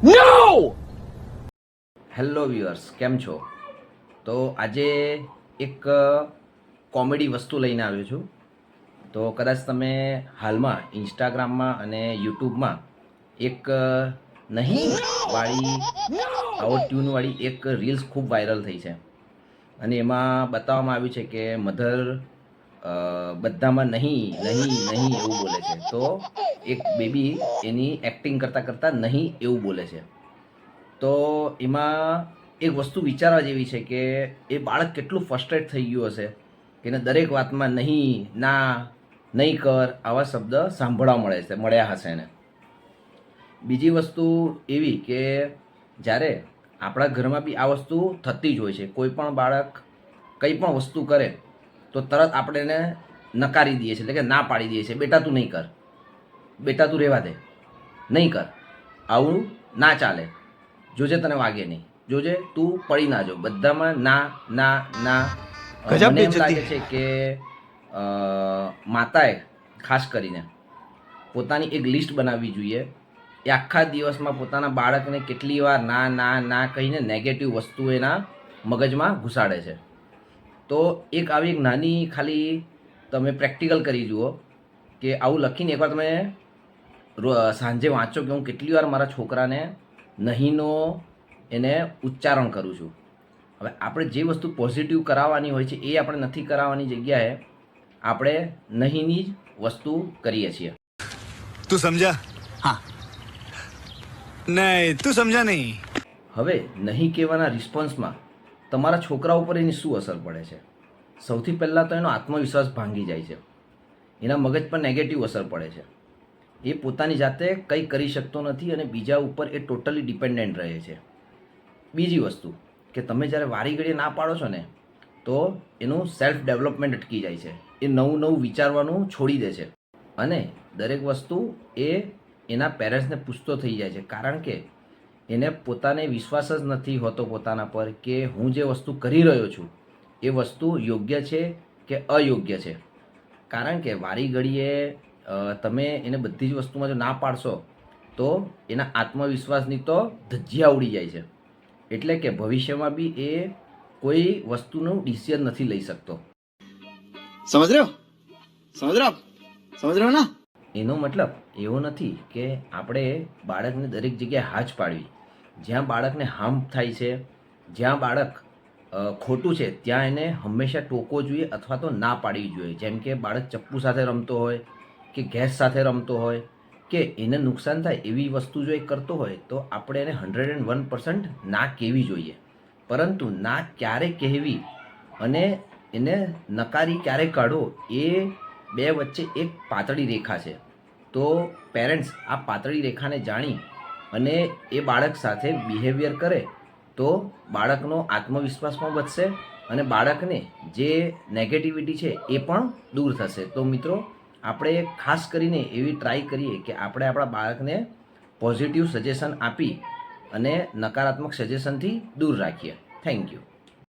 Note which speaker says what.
Speaker 1: નો!
Speaker 2: Hello viewers, કેમ છો? તો આજે એક કોમેડી વસ્તુ લઈને આવ્યો છું. તો કદાચ તમે હાલમાં ઇન્સ્ટાગ્રામમાં અને યુટ્યુબમાં એક નહીં વાળી આવો ટ્યુનવાળી એક રીલ્સ ખૂબ વાયરલ થઈ છે અને એમાં બતાવવામાં આવ્યું છે કે મધર બધામાં નહીં નહીં નહીં એવું બોલે છે. તો એક બેબી એની એક્ટિંગ કરતાં કરતાં નહીં એવું બોલે છે. તો એમાં એક વસ્તુ વિચારવા જેવી છે કે એ બાળક કેટલું ફ્રસ્ટ્રેટ થઈ ગયું હશે કે એને દરેક વાતમાં નહીં, ના, નહીં કર આવા શબ્દ સાંભળવા મળ્યા હશે એને. બીજી વસ્તુ એવી કે જ્યારે આપણા ઘરમાં બી આ વસ્તુ થતી જ હોય છે. કોઈ પણ બાળક કંઈ પણ વસ્તુ કરે તો તરત આપણે એને નકારી દઈએ છીએ, એટલે કે ના પાડી દઈએ છીએ. બેટા તું નહીં કર, બેટા તું રહેવા દે, નહીં કર, આવું ના ચાલે, જોજે તને વાગે નહીં, જોજે તું પડી ના જો. બધામાં ના ના ના. મને એમ લાગે છે કે માતાએ ખાસ કરીને પોતાની એક લિસ્ટ બનાવવી જોઈએ. એ આખા દિવસમાં પોતાના બાળકને કેટલી વાર ના ના ના કહીને નેગેટિવ વસ્તુ એના મગજમાં ઘુસાડે છે. તો એક આવી એક નાની ખાલી તમે પ્રેક્ટિકલ કરી જુઓ કે આવું લખીને એકવાર તમે સાંજે વાંચો કે હું કેટલી વાર મારા છોકરાને નહીંનો એને ઉચ્ચારણ કરું છું. હવે આપણે જે વસ્તુ પોઝિટિવ કરાવવાની હોય છે એ આપણે નથી કરાવવાની જગ્યાએ આપણે નહીંની જ વસ્તુ કરીએ છીએ.
Speaker 3: તું સમજા? હા. નહીં, તું સમજા નહીં.
Speaker 2: હવે નહીં કહેવાના રિસ્પોન્સમાં તમારા છોકરા ઉપર એની શું અસર પડે છે? સૌથી પહેલાં તો એનો આત્મવિશ્વાસ ભાંગી જાય છે, એના મગજ પર નેગેટિવ અસર પડે છે, એ પોતાની જાતે કંઈ કરી શકતો નથી અને બીજા ઉપર એ ટોટલી ડિપેન્ડન્ટ રહે છે. બીજી વસ્તુ કે તમે જ્યારે વારી ઘડીએ ના પાડો છો ને તો એનું સેલ્ફ ડેવલપમેન્ટ અટકી જાય છે. એ નવું નવું વિચારવાનું છોડી દે છે અને દરેક વસ્તુ એ એના પેરેન્ટ્સને પૂછતો થઈ જાય છે, કારણ કે એને પોતાને વિશ્વાસ જ નથી હોતો પોતાના પર કે હું જે વસ્તુ કરી રહ્યો છું એ વસ્તુ યોગ્ય છે કે અયોગ્ય છે. કારણ કે વારી ઘડીએ તમે એને બધી જ વસ્તુમાં જો ના પાડશો તો એના આત્મવિશ્વાસની તો ધજ્જિયા ઉડી જાય છે. એટલે કે ભવિષ્યમાં બી એ કોઈ વસ્તુનું ડિસિઝન નથી લઈ શકતો.
Speaker 3: સમજ રહ્યો? સમજ રહ્યો? સમજ રહ્યો ના?
Speaker 2: એનો મતલબ એવો નથી કે આપણે બાળકને દરેક જગ્યાએ હા જ પાડવી. જ્યાં બાળકને હાર્મ થાય છે, જ્યાં બાળક ખોટું છે ત્યાં એને હંમેશા ટોકવો જોઈએ અથવા તો ના પાડવી જોઈએ. જેમ કે બાળક ચપ્પુ સાથે રમતો હોય કે ગેસ સાથે રમતો હોય કે એને નુકસાન થાય એવી વસ્તુ જો એ કરતો હોય તો આપણે એને 101% ના કહેવી જોઈએ. પરંતુ ના ક્યારે કહેવી અને એને નકારી ક્યારે કાઢો એ બે વચ્ચે એક પાતળી રેખા છે. તો પેરેન્ટ્સ આ પાતળી રેખાને જાણી અને એ બાળક સાથે બિહેવિયર કરે તો બાળકનો આત્મવિશ્વાસ પણ વધશે અને બાળકને જે નેગેટિવિટી છે એ પણ દૂર થશે. તો મિત્રો, આપણે ખાસ કરીને એવી ટ્રાય કરીએ કે આપણે આપણા બાળકને પોઝિટિવ સજેશન આપી અને નકારાત્મક સજેશનથી દૂર રાખીએ. Thank you.